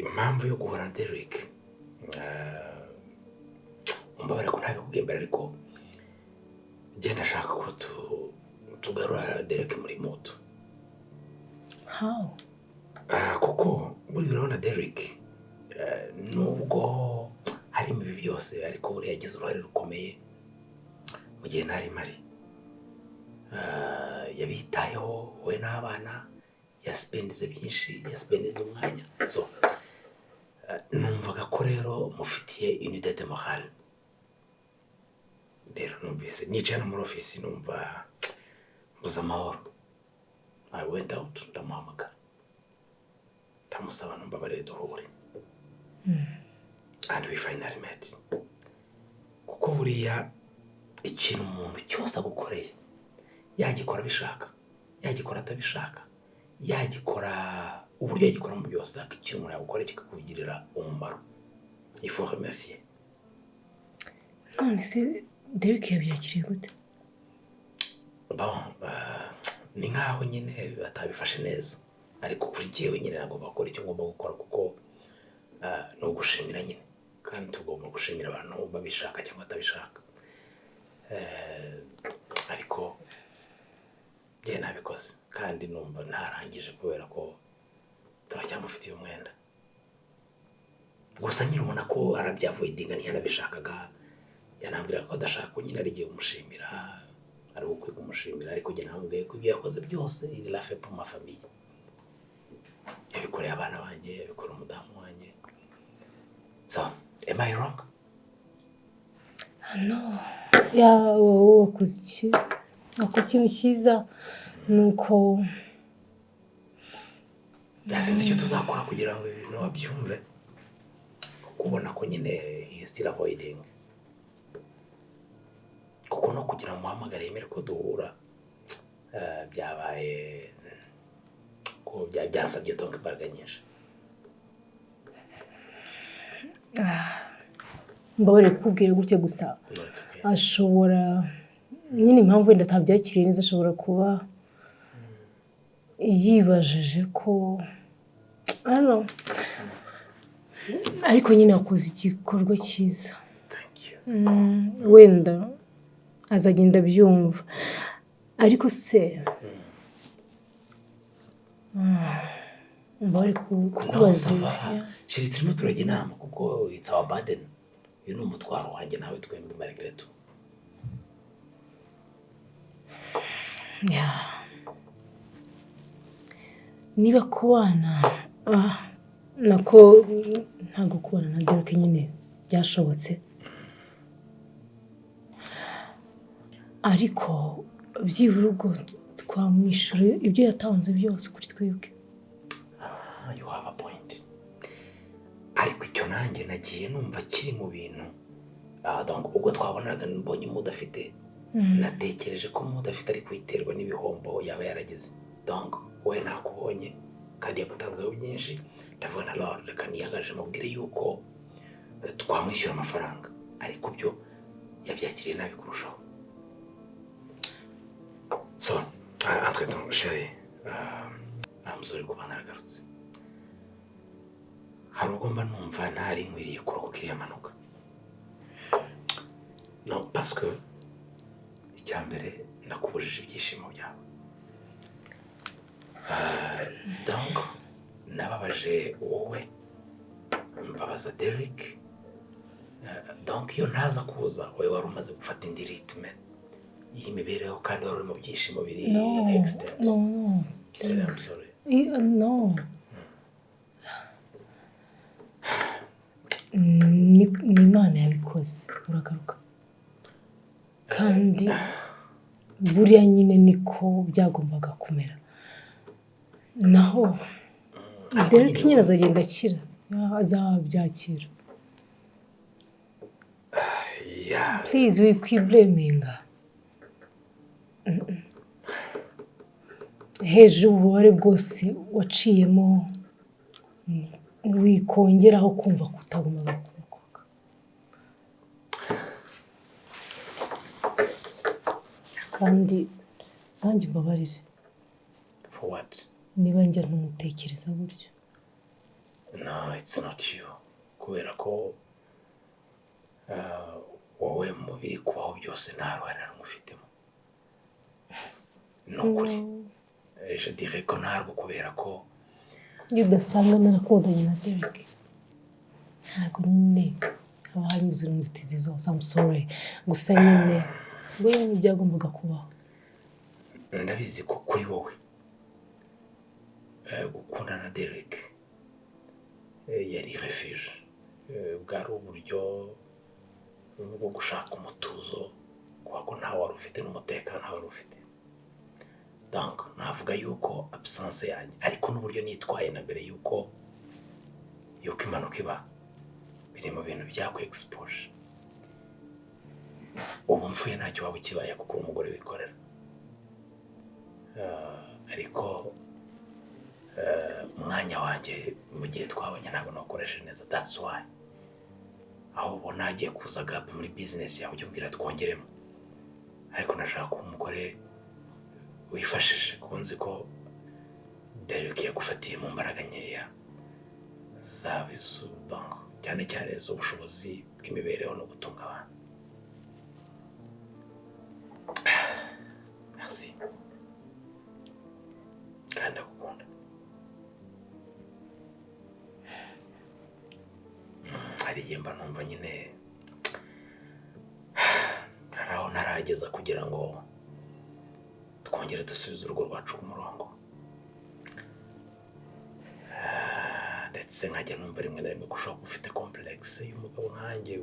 impamvu yo guhura na Derrick mbabara ko ntabikubwiye mbere ariko genda ashaka ko tugarura Derrick muri moto. How? Kuko buri urabona Derrick nubwo harimo ibi byose ariko buri yagize uruhare rukomeye mu gihe ntari mari. Yabitayeho we n'abana, yaspendize byinshi, yaspendize umwanya. So numvaga ko rero mufitiye unité de morale. Rero numvise nicaye no muri office numva mbuza amahoro. I went out ndamuhamagara ndamusaba numva bare duhure. And we finally met. Kuko buriya ikintu umuntu cyose agukoreye yagikora bishaka, yagikora atabishaka, yagikora uburyo yagikora mu byose, ikintu umuntu yagukora kikakugirira umumaro. Il faut remercier. None se Derrick yabyakiriye gute? Bon, ni nkaho nyine atabifashe neza, ariko kuri jyewe nyine nagomba gukora icyo ngomba gukora kuko no gushimira nyine, kandi tugomba gushimira abantu babishaka cyangwa atabishaka. Ariko bye nabikoze kandi numva ntarangije kubera ko turacyamufitiye umwenda. Gusa nyine ubona ko arabyavuidinga ntiyanabishakaga, yanambwira ko adashaka nyine ari giye umushimira, ari ukwiye kumushimira, ariko jye namubwiye ko ibyo yakoze byose il l'a fait pour ma famille. Yabikoreye abana banjye, yabikoreye umudamu wanjye. So, am I wrong? No. Wakoze ikintu cyiza nuko sinzi icyo tuzakora kugira ngo ibintu babyumve, kubona ko nyine he is still avoiding, kuko no kugira ngo muhamagare yemere ko duhura byabaye ko byansabye donc imbaraga nyinshi. mbabare kubwira gutya gusa ashobora nyine impamvu wenda atabyakiriye neza, ashobora kuba yibajije ko ariko nyine akoze igikorwa cyiza. Wenda azagenda abyumva, ariko se mbabare kukubaza. Shiri turimo turajya inama kuko it's our burden. Uyu ni umutwaro wanjye nawe twembi malgré tout. Niba kubana nako ntago kubana na Derrick nyine byashobotse, ariko byibura ubwo twamwishyura ibyo yatanze byose kuri twebwe. You have a point. Ariko icyo nanjye nagiye numva kiri mu bintu donc ubwo twabonaga mbonye mudafite, natekereje ko mudafite ari kwiterwa n'ibihombo yaba yaragize. Donc we nakubonye kandi yagutanzeho byinshi, ndavuga na reka niyagaje mubwire yuko twamwishyura amafaranga, ariko byo yabyakiriye nabi kurushaho. So entre-temps chérie, amusore kuba naragarutse, hari ubwo mba numva ntari nkwiriye kurokoka iriya mpanuka. No, parce que icyambere nakubujije ibyishimo byawe. Donc nababaje wowe, mbabaza Derrick. Donc iyo ntaza kuza wowe wari umaze gufata indi ritme y'imibereho kandi wari uri mu byishimo biri extent. No, I'm sorry. No. Ni Imana yabikoze, uragaruka. Kandi buriya nyine niko byagombaga kumera. Naho Derrick nyine azagenda akira, azabyakira. Please wikwibureminga. Hejuru ububabare bwose waciyemo wikongeraho kumva kutaguma bakurokoka. Kandi nanjye mbabarire. For what? Niba njya ntumutekereza buryo. No, it's not you. Kubera ko wowe mu biri kubaho byose nta ruhare na rumwe ufitemo. Ni ukuri. Je dirais ko ntabwo kubera ko iyo udasanga narakundanye na Derrick ntabwo nyine haba harimo izo nzitizi zose. I'm sorry gusa nyine ngo nyine byagombaga kubaho. Ndabizi ko kuri wowe gukundana na Derrick yari refuge, bwari uburyo bwo gushaka umutuzo kuko ntawe wari ufite n'umutekano ntawe wari ufite. Donc navuga yuko absence yanjye ariko n'uburyo nitwaye na mbere yuko impanuka iba biri mu bintu byakwe expose. Ubu mfuye ntacyo waba ukibaye kuko umugore wikorera. Ariko umwanya wanjye mu gihe twabanye ntabwo nakoresheje neza. That's why aho ubona hagiye kuza gap muri business yawe ujya ubwira twongeremo. Ariko nashaka ko umugore wifashije kuko nzi ko Derrick yagufatiye mu mbaraga nkeya zaba iz'ubwonko cyane cyane z'ubushobozi bw'imibereho no gutunga abantu. Merci. Kandi ndagukunda. Hari igihe mba numva nyine hari aho ntarageza kugira ngo twongere dusubize urugo rwacu ku murongo. Ndetse nkajya numva rimwe na rimwe ko ushobora kuba ufite complex y'umugabo nkanjye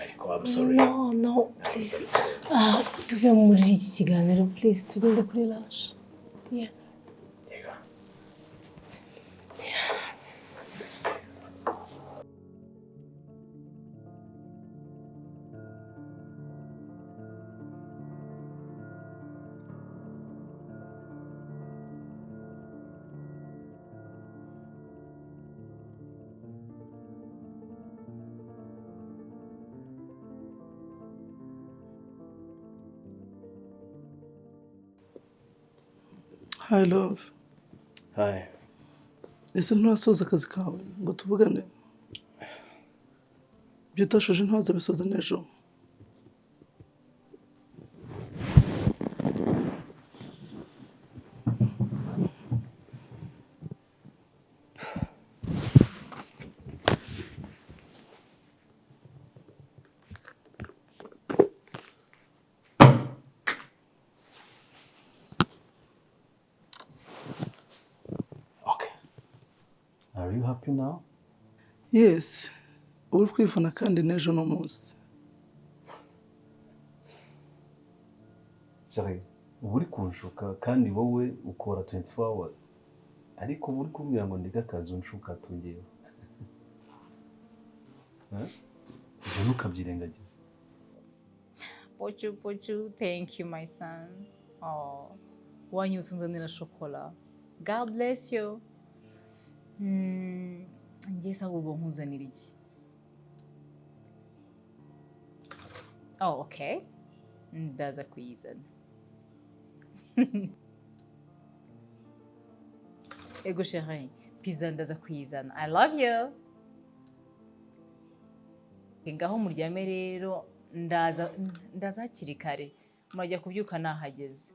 ariko I'm sorry. No, please. Tuve muri iki kiganiro, please. Tugende kuri lunch. Yes. Yego. Hi love. Hi. Ese nturasoza akazi kawe ngo tuvugane? Ibyo utashoje ntaza bisoza n'ejo. Are you happy now? Yes. Uri kwifana kandi n'ejo no munsi. Sorry, uri kunshuka kandi wowe ukora 24 hours. Ariko uri kumbwira ngo ndiga akazi unshuka tungewe. Ibyo ntukabyirengagize. Pochu, thank you, my son. Oh, wanyuze unzanira shokola. God bless you. Ngiye saba ubwo nkuzanira iki? Oh, okay. Ndaza kuyizana. Ego chérie, pizza ndaza kuyizana. I love you. Ngaho muryame rero ndaza hakiri kare. Murajya kubyuka nahageze.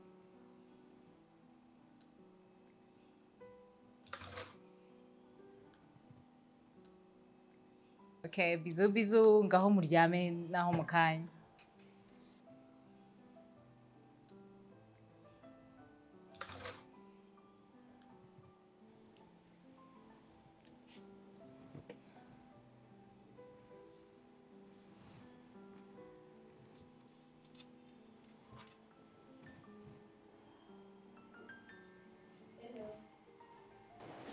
Okay, bizu ngaho muryame naho mukanya.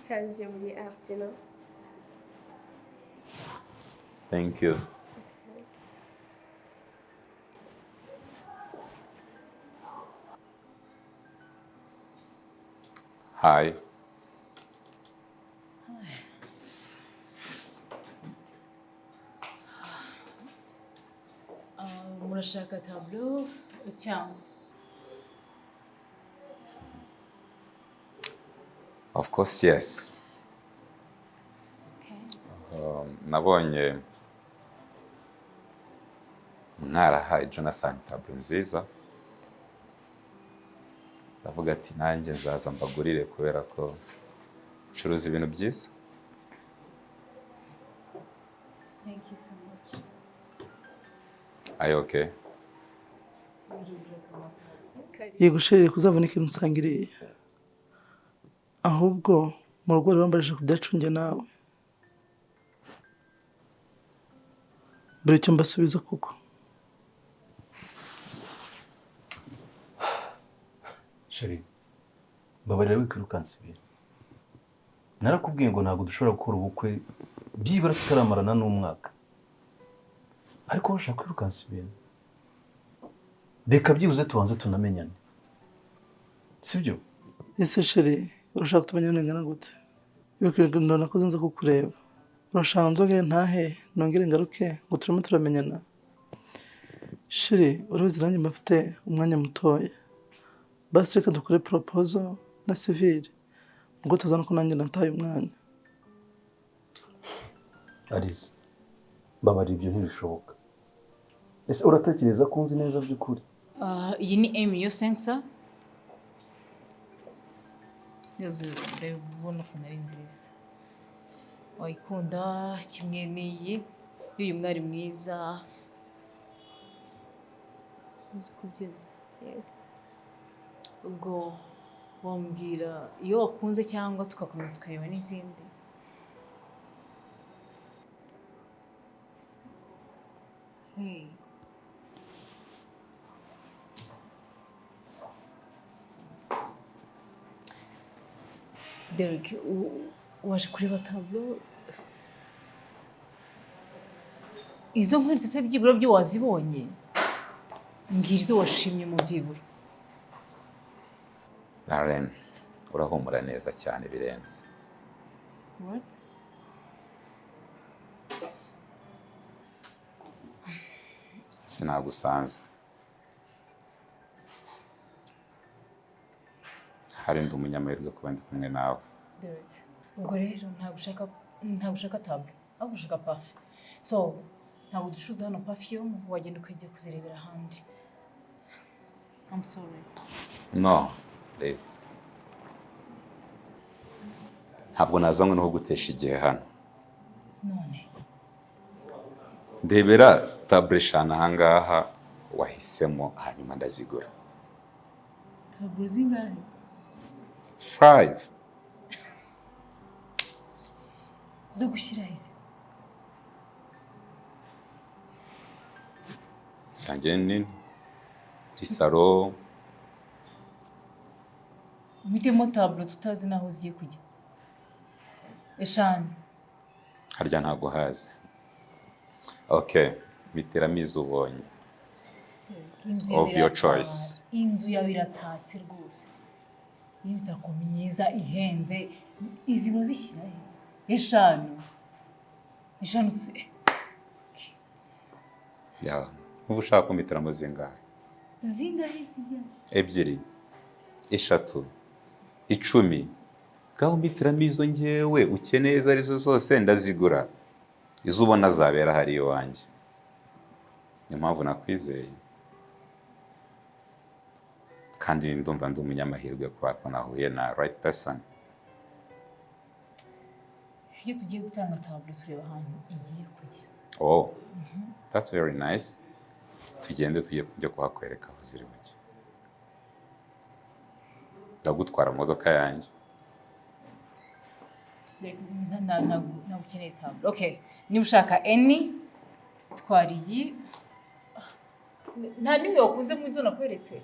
Kazi muri Artina. Thank you. Hi. Murashaka tableau cyangwa? Of course, yes. nabonye mwarahaye Jonathan tableau nziza, ndavuga ati nanjye nzaza mbagurire kubera ko ucuruza ibintu byiza. Thank you so much. Are you okay? yego sheri kuzabona ikintu nsangiriye ahubwo mu rugo bambajije kubyacunge nawe buri cyo mbasubiza kuko Sheri, babarira wikirukansa ibintu. Narakubwiye ngo ntabwo dushobora gukora ubukwe byibura tutaramarana n'umwaka. Ariko bashaka kwirukansa ibintu. Reka byibuze tubanze tunamenyane. Sibyo? ese sheri urashaka tumenyane ngana gute ibyo nakoze nza kukureba urashaka nzongere ntahe nongere ngaruke ngo turimo turamenyana sheri urabizi nanjye mbafite umwanya mutoya basi reka dukore proposal na civil ngo tuzana ko nanjye nataye umwanya Alice, babarira ibyo ntibishoboka. Ese uratekereza ko unzi neza by'ukuri? Iyi ni Amy yo sensa. Yose urabona ko nari nziza. Wayikunda kimwe n'iyi y'uyu mwari mwiza. Uzi kubyina? Yes. Ubwo wambwira iyo wakunze cyangwa tugakomeza tukareba n'izindi. Hey. Derrick, waje kureba tableau? Izo nkweretse se byibura byo wazibonye? Mbwira izo washimye mu byibura. Darlene, urahumura neza cyane birenze. What? Sinagusanzwe. Hari ndi umunyamahirwe kuba ndi kumwe nawe. Derrick, ubwo rero ntabwo ushaka tableau, ahubwo ushaka parfum. So, ntabwo dushuza hano perfume, wagenda ukajya kuzirebera ahandi. I'm sorry. No, please. Ntabwo nazanywe no gutesha igihe hano. None. Ndebera table eshanu ahangaha wahisemo hanyuma ndazigura. Tableau zingahe? 5. Zo gushyira izi. Sanjye nini? Risaro. Mitemo tableau tutazi naho zigiye kujya. Eshanu. Harya ntabwo hazi. Okay, mitiramizi ubonye. Of your choice. Inzu yawe iratatse rwose. Imitako myiza ihenze. Izi bazishyira he? Eshanu. Eshanu se. Ya, ubu ushaka kumitiramo zingahe? Zingahe zijya? 2, 3, 10. Gaho mitiramo izo ngewe ukeneye izo arizo zose ndazigura. Izo ubona zabera hari iwanjye. Niyo mpamvu nakwizeye. Kandi ndumva ndi umunyamahirwe kubera ko nahuye na right person. Iyo tugiye gutanga tableau tureba ahantu igiye kujya. Oh, that's very nice. Tugende tujye kuhakwereka aho ziri bujye. Ndagutwara imodoka yanjye. Ntabwo ukeneye tableau. Okay, niba ushaka any twara iyi. Nta nimwe wakunze mu izo nakweretse.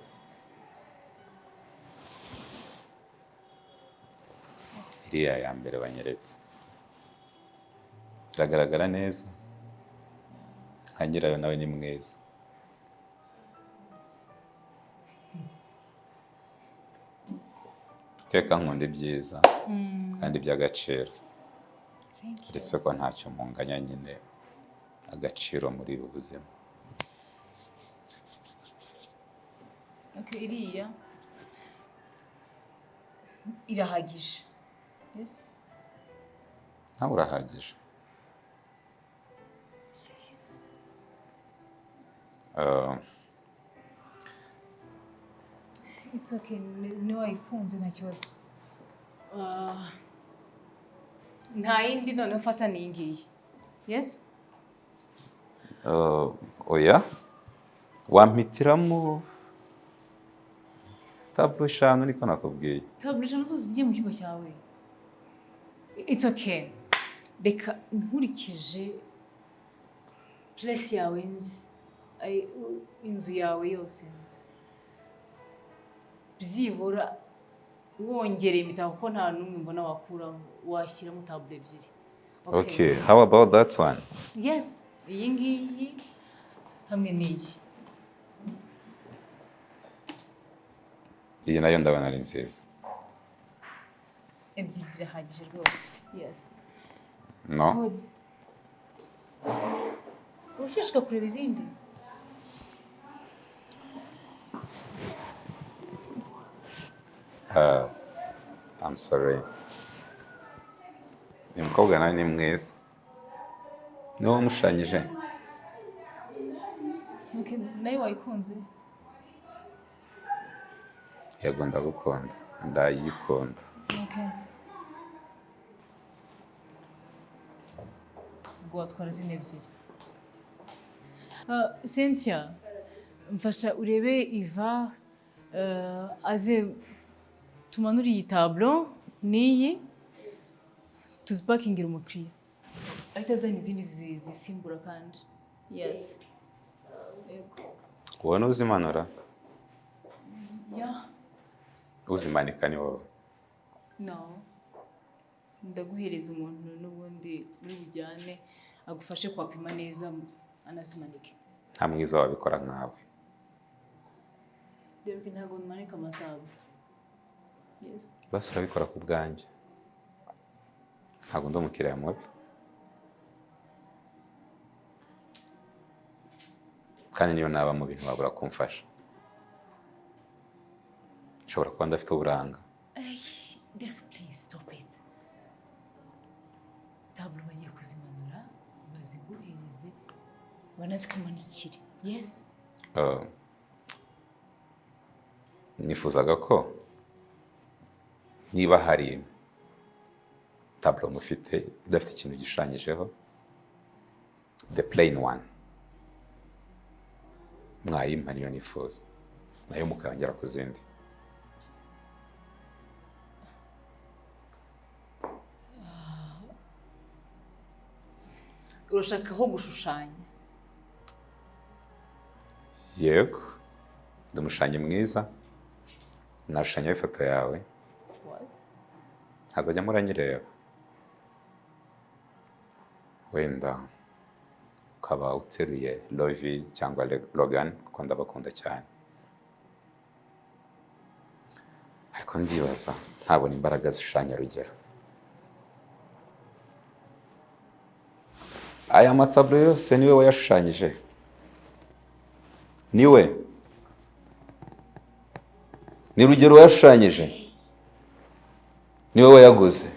Iriya ya mbere banyeretse. Iragaragara neza. Nka nyirayo nawe ni mwiza. Teka nkunda ibyiza kandi by'agaciro. Uretse ko ntacyo munganya nyine agaciro muri ubu buzima. Okay, iriya irahagije. Yes. Ntawe urahagije. It's okay, niba wayikunze nta kibazo. Nta yindi noneho fata ni iyi ngiyi. Yes? Oya wampitiramo taburo 5 niko nakubwiye. Taburo 5 zose zigiye mu cyumba cyawe. It's okay. Reka nkurikije place yawe nzi. Inzu yawe yose nzi. Byibura wongereye imitako ko nta numwe mbona wakuramo washyiramo taburo 2. Okay, how about that one? Yes, iyi ngiyi hamwe n'iyi. Iyi nayo ndabona ari nziza. Ebyiri zirahagije rwose. Yes. No. Good. Urashaka kureba izindi? I'm sorry. Ni mukobwa nawe ni mwiza. Niwe wamushanyije. Okay, nayo wayikunze? Yego ndagukunda. Ndayikunda. Okay. Ubwo watwara zine ebyiri. Cynthia, mfasha urebe Iva aze tumanure iyi taburo n'iyi tuzipakingira umukiriya. Ahita azana izindi zisimbura kandi. Yes. Yego. Wowe uzimanura? Yeah. Uzimanika ni wowe? No. Ndaguhereza umuntu n'ubundi uri bujyane agufashe kwapima neza anazimanike. Nta mwiza wabikora nkawe. Derrick ntabwo nmanika amatabo. Yes. Basi urabikora ku bwanjye. Ntabwo ndi umukiriya mubi. Kandi niyo naba mu bintu wabura kumfasha. Nshobora kuba ndafite uburanga. Derrick, please stop it. Taburo bagiye kuzimanura baziguhereze banazikumanikire. Yes? Nifuzaga ko niba hari taburo mufite idafite ikintu gishushanyijeho, the plain one, mwayimpa niyo nifuza, nayo mukongera ku zindi. Urashaka aho gushushanya? Yego, ndamushanya mwiza, nashushanya ifoto yawe. What? Hazajya muranyireba. Wenda ukaba uteruye Lovi cyangwa Logan kuko ndabakunda cyane. Ariko ndibaza ntabona imbaraga zishushanya rugero. Aya mataburo yose niwe wayashushanyije? Niwe? Ni rugero wayashushanyije? Niwe wayaguze?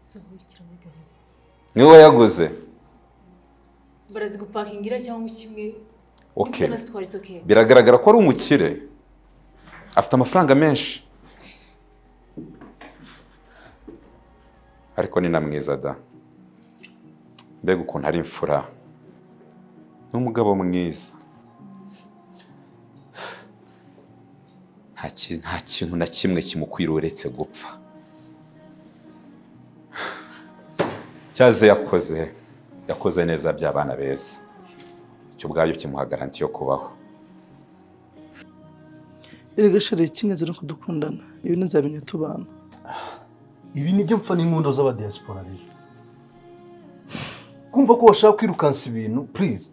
Nzohukira muri gahunda. Niwe wayaguze? Barazigupakingira cyangwa kimwe? Okay. Okay. Biragaragara ko ari umukire. Afite amafaranga menshi. Ariko ni na mwiza da. Mbega ukuntu ari imfura. N'umugabo mwiza. Nta kintu na kimwe kimukwira uretse gupfa. Cyaze yakoze neza by'abana beza. Cyo ubwayo kimuha garanti yo kubaho. Erega shari icy'ingenzi no kudukundana. Ibi nzabimenya tubana. Ibi nibyo mpfa n'inkundo z'abadiaspora rero. Kumva ko washaka kwirukansa ibintu, please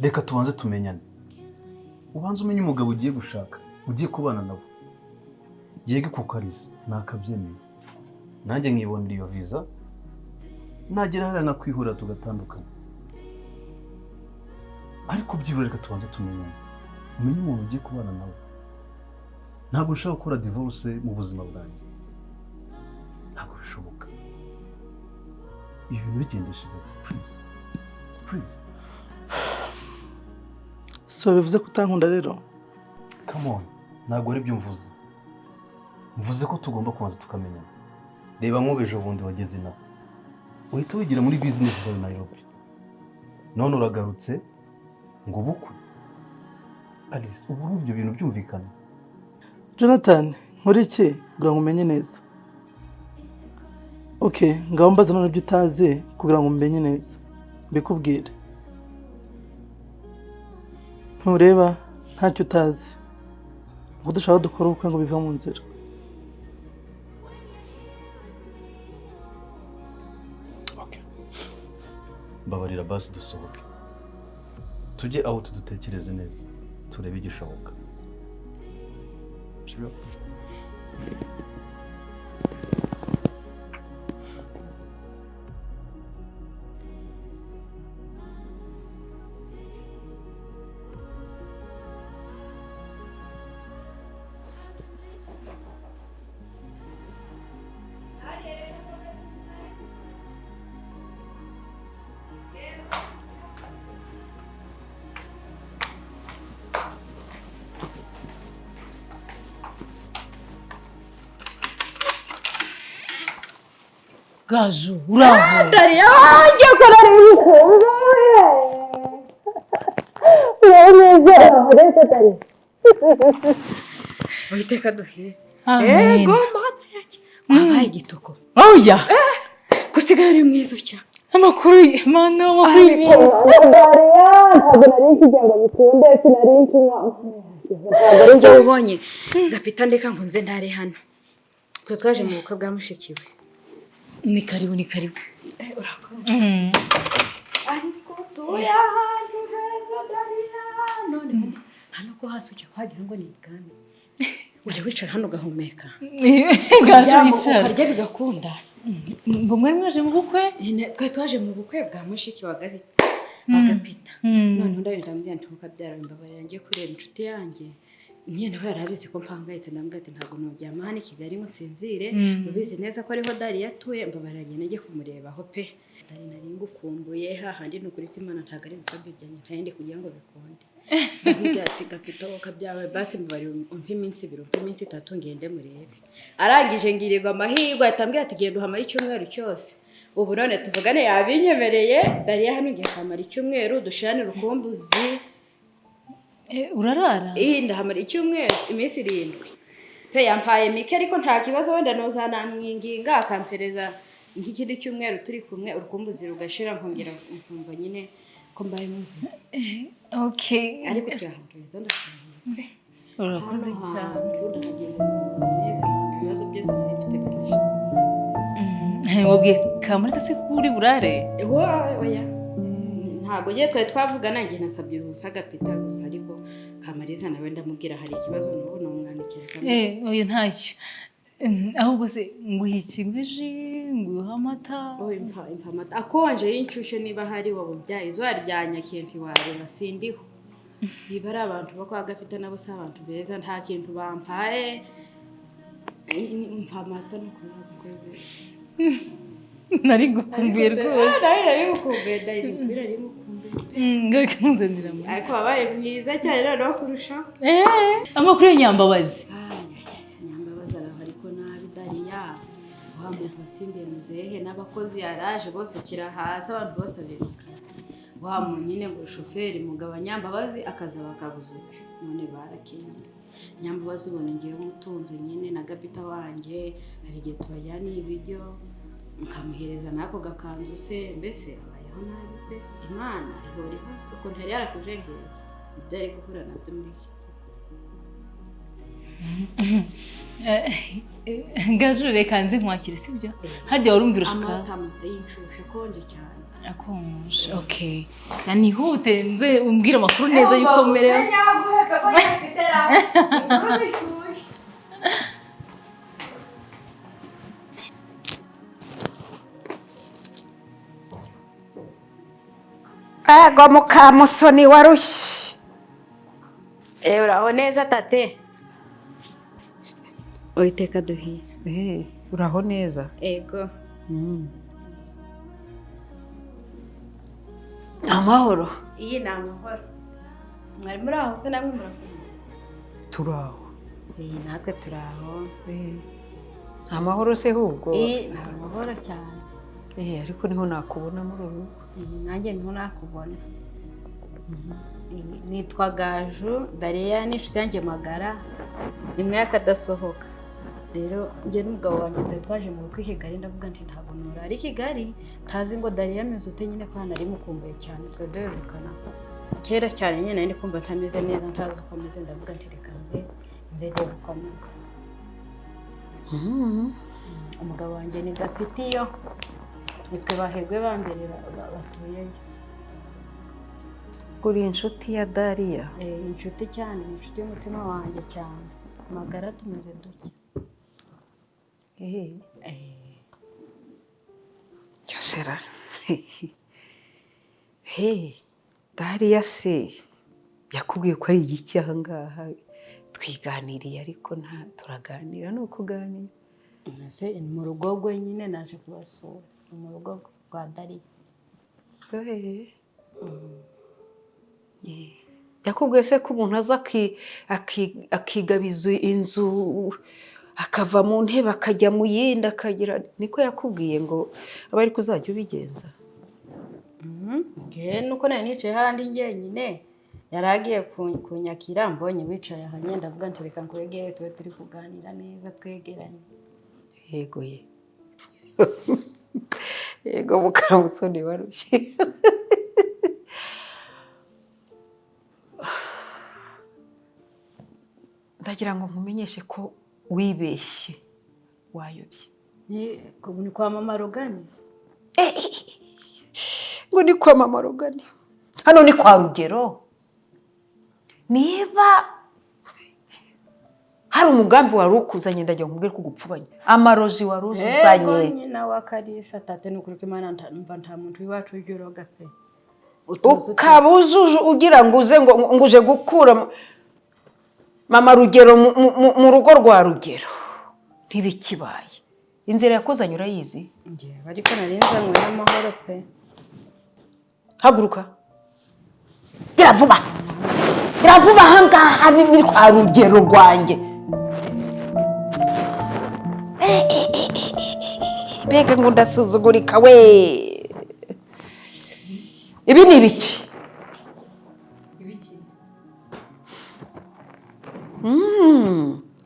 reka tubanze tumenyane. Ubanze umenye umugabo ugiye gushaka, ugiye kubana nabo. Yego kukariza nakabyemeye. Nanjye nkibonera iyo visa. Nagera hariya nakwihura tugatandukana. Ariko byibura reka tubanze tumenyane. Umenye umuntu ugiye kubana nawe. Ntabwo ushaka gukora divorce mu buzima bwanjye. Ntabwo bishoboka. Ibintu bigendesha gake, please. so bivuze ko utankunda rero. Come on, ntabwo ari byo mvuze. Mvuze ko tugomba kubanza tukamenya. Reba nk'ubejo bundi wageze inaha. Uhita wigira muri business zawe Nairobi. None uragarutse ngo bukwe. Alice, ubu ibyo bintu byumvikana. Jonathan, muri iki kugira ngo umenye neza? Okay, ngaho mbaza none ibyo utazi kugira ngo umenye neza. Mbikubwire. Ntureba ntacyo utazi. Ngo dushaka dukora ubukwe ngo biva mu nzira. Okay. Mbabarira basi dusohoke. Tujye aho tudutekereze neza. Turebe igishoboka. Sure. Gaju, uraho. Darlene Yanga kararikunze. Uranezera, uretse Darlene. Uhiteka duhe. Amen. Ego mana yake. Wabaye igitoko. Oya. Gusigaye uri mwiza cyane. Amakuru mana amakuru. Darlene ntabwo nari nkigira ngo bikunde sinari nkinywa. Ntabwo njye ubonye. Gapita ndeka ngo nze ntare hano. Twe twaje mu bukwe bwa mushikiwe. Ni karibu. Urakoze. Ariko tuya hantu heza Darlene. None hano ko hasi ujya kwagira ngo ni ibwami. Ujya wicara hano ugahumeka. Gaju wicara. Ukarya bigakunda. Ngo mwari mwaje mu bukwe? Twe twaje mu bukwe bwa mushiki wa Gapita. None ndabira mbwira nti ukabyara imbabarira ngiye kureba inshuti yanjye. Niye nawe yarabizi ko mpangayitse ndambwira ati ntabwo nojyama hano i Kigali ngo nsinzire. Ubizi neza ko ariho Dari yatuye mbabarira njye najye kumurebaho pe. Dari nari ngukumbuye hahandi nukuri ko Imana ntabwo ari gukabya ibyanjye ntayindi kugira ngo bikunde. Ndamubwira ati Gapita ukabyawe basi mbabarira umpe iminsi 2 umpe iminsi 3 ngende murebe. Arangije ngirirwa amahirwe atambwira ati genda uhamara icyumweru cyose. Ubu none tuvugane yabinyemereye Dari hano ngiye kamara icyumweru dushirane urukumbuzi. Urarara? Ndahamara icyumweru iminsi 7. Pe yampaye mike ariko nta kibazo wenda nozanamwinginga akampereza nk'ikindi cyumweru turi kumwe urukumbuzi rugashira nkongera nkumva nyine ko mbaye muzi. Okay. Ariko cyahantuza ndashaka. Urakoze cyane. Ibibazo byose nabifite biraje. Wabwiye Kamariza se kuri burare? Oya. Ntabwo ngiye twavugana ngiye nasabye uruhusa Gapita gusa ariko Kamariza nawe ndamubwira hari ikibazo n'ubu namwandikira Kamariza. Oya ntacyo. Ahubwo se nguhikingwije nguha amata. Impa amata. Akonje y'inshyushyu niba hari wabo byaye izuba ryanya kintu wareba sindiho. Niba ari abantu bo kwa Gapita nabo se abantu beza nta kintu bampaye. Impa amata no kunakoze. Nari gukumbuye rwose. Nari gukumbuye Dari birari mukumbuye. Ngaruka muzanira amata. Ariko wabaye mwiza cyane no kurusha. Amakuru y'Nyambabazi. Nyambabazi ariko nabi Dari ya. Wamuntu wasimbye muzehe n'abakozi yaraje bose kira hasi abantu bose biruka. Wamu nyine ngo shoferi mugaba Nyambabazi akaza bakaguzuka. None barakenye. Nyambabazi ubona ngiye mutunze nyine na Gapita wanjye ari gihe tubajyana ibiryo nkamuhereza nako gakanzu se mbese abayeho nabi pe Imana ihora hasi kuko ntari yarakujengera byari gukura nabyo muri Gaju reka nze nkwakire sibyo? Harya warumbwira ushaka amata y'inshushu konje cyane. Akonje. Okay. Kanihute nze umbwira amakuru neza yuko merewe. Ego mukamusoni warushye. Uraho neza tate. Uhiteka duhiye. Uraho neza. Ego. Amahoro. Iyi ni amahoro. mwari muri aho se namwe murafunze? turaho Natwe turi aho. nta mahoro se ahubwo Nta mahoro cyane. ariko niho nakubona muri ubu Nanjye niho nakubona. Nitwa Gaju, Darlene n'inshuti yanjye magara, imwe y'akadasohoka. Rero njye n'umugabo wanjye twari twaje mu bukwe i Kigali, ndavuga nti ntabwo nura ari Kigali, ntazi ngo Darlene ameze ute nyine ko hano ari mukumbuye cyane, twe duherukana kera cyane nyine ndi kumva ntameze neza, ntazi uko ameze, ndavuga nti reka nze reba uko ameze. Umugabo wanjye ni Gapitiyo, nitwe bahegwe ba mbere batuyeyo. uri inshuti ya Dariya? Inshuti cyane, inshuti y'umutima wanjye cyane, magara tumeze duke. Cyosera Dariya se yakubwiye ko ari igiki aha ngaha? Twiganiriye ariko turaganira ni ukuganira. Ni mu rugo rwe nyine naje kubasura, ni mu rugo rwa Darlene. Yakubwiye se ko umuntu aza akigabiza inzu akava mu ntebe akajya mu yindi akagira, niko yakubwiye ngo aba ari kuzajya ubigenza? Nuko nari nicaye harandi njyenyine, yari agiye kunyakira, mbonye wicaye aha nyine ndavuga nti reka nkwegere tube turi kuganira neza twegeranye. Yego yego Mukamusoni warushye. Ndagira ngo nkumenyeshe ko wibeshye, wayobye. Ni kwa mama Rogani? Ngo ni kwa mama Rogani? Hano ni kwa Rugero. Niba hari umugambi wari ukuzanye, ndagira ngo nkubwire ko gupfubanye amarozi wari uzuzanye. Nyina wa Kalisa tate n'ukuri ko Imana nta muntu iwacu ujyoroga pe. Ukaba uzuje ugira ngo uze ngo uje gukura mama Rugero mu rugo rwa Rugero. Ntibikibaye. Inzira yakuzanye urayizi? Ngiye ariko narinzanywe n'amahoro pe. Haguruka. Gira vuba ahangaha ni kwa Rugero rwanjye. Mbega ngo ndasuzugurika we. Ibi ni ibiki?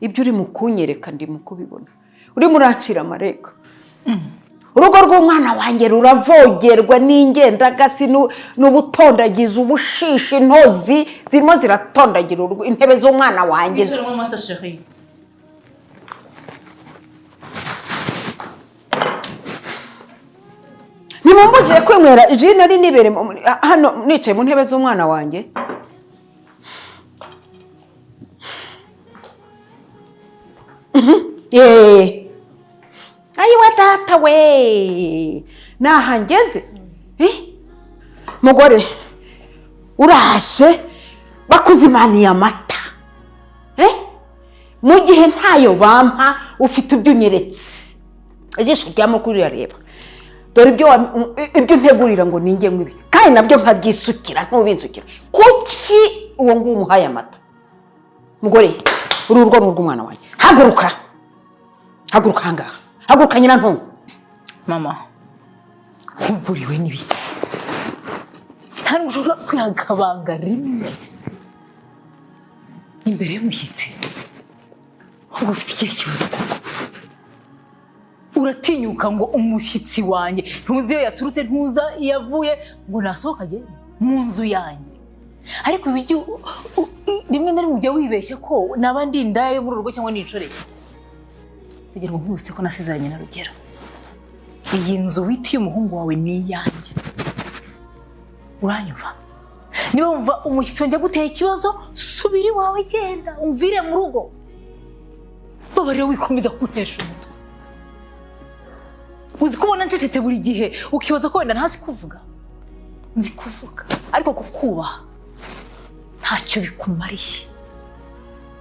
Ibyo uri mu kunyereka ndi mu kubibona. Uri murancira amareka. Urugo rw'umwana wanjye ruravogerwa n'ingendagasi n'ubutondagiza, ubushishi, intozi zirimo ziratondagira intebe z'umwana wanjye. Nimumbugiye kwinywera ji nari nibere hano nicaye mu ntebe z'umwana wanjye. Ayiwa data we, naha ngeze. Mugore urashe bakuzimaniye amata, mu gihe ntayo bampa ufite ibyo unyeretse. Igisho ryamo kuri rareba, dore ibyo ntegurira ngo ninge nk'ibi, kandi nabyo nkabyisukira ntubinsukira. Kuki uwo nguwo umuhaye amata? Mugore uri urugo rw'umwana wanjye, haguruka ahangaha, haguruka nyina ntungu. Mama kuburiwe n'ibiki? Ntabwo ushobora kwihagabanga rimwe imbere y'umushyitsi. Ahubwo ufite ikihe kibazo koko? Uratinyuka ngo umushyitsi wanjye ntuzi iyo yaturutse, ntuza iyo avuye, ngo nasohoka agende mu nzu yanjye. Ariko uzi rimwe na rimwe ujya wibeshya ko naba ndi indaya yo muri urugo cyangwa nicoreye. Kugira ngo nkubise ko nasezeranye na Rugero. Iyi nzu witiye umuhungu wawe ni iyanjye. Uranyumva? Niba wumva umushyitsi wanjye guteye ikibazo, subira iwawe genda, umvire mu rugo. Babarira wikomeza kuntesha umutwe. Uzi ko ubona ncecetse buri gihe, ukibaza ko wenda ntazi kuvuga. Nzi kuvuga, ariko kukubaha ntacyo bikumariye.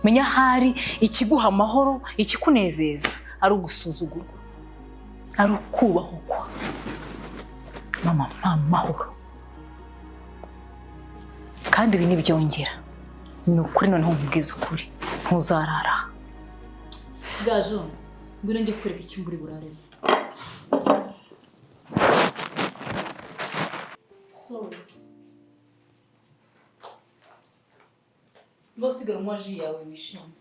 Menya hari ikiguha amahoro, ikikunezeza ari ugusuzugurwa, ari ukubahwa. Mama, mpa amahoro. Kandi ibi nibyongera ni ukuri noneho nkubwiza ukuri ntuzarara gajo ngwino njye kwereka icyumba uri buraremo ngasigara unywa ji yawe wishimye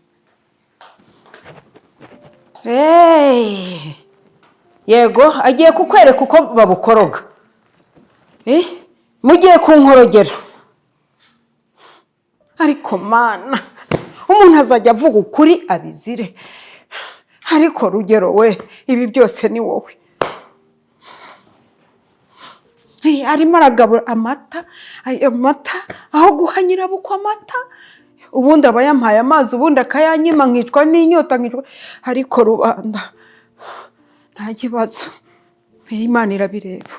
yego agiye kukwereka uko babukoroga mugiye kunkorogera ariko mana umuntu azajya avuga ukuri abizire ariko Rugero we ibi byose ni wowe arimo aragabura amata ayo mata aho guha nyirabukwe amata ubundi aba yampaye amazi ubundi akayanyima nkicwa n'inyota nkicwa ariko rubanda nta kibazo Imana irabireba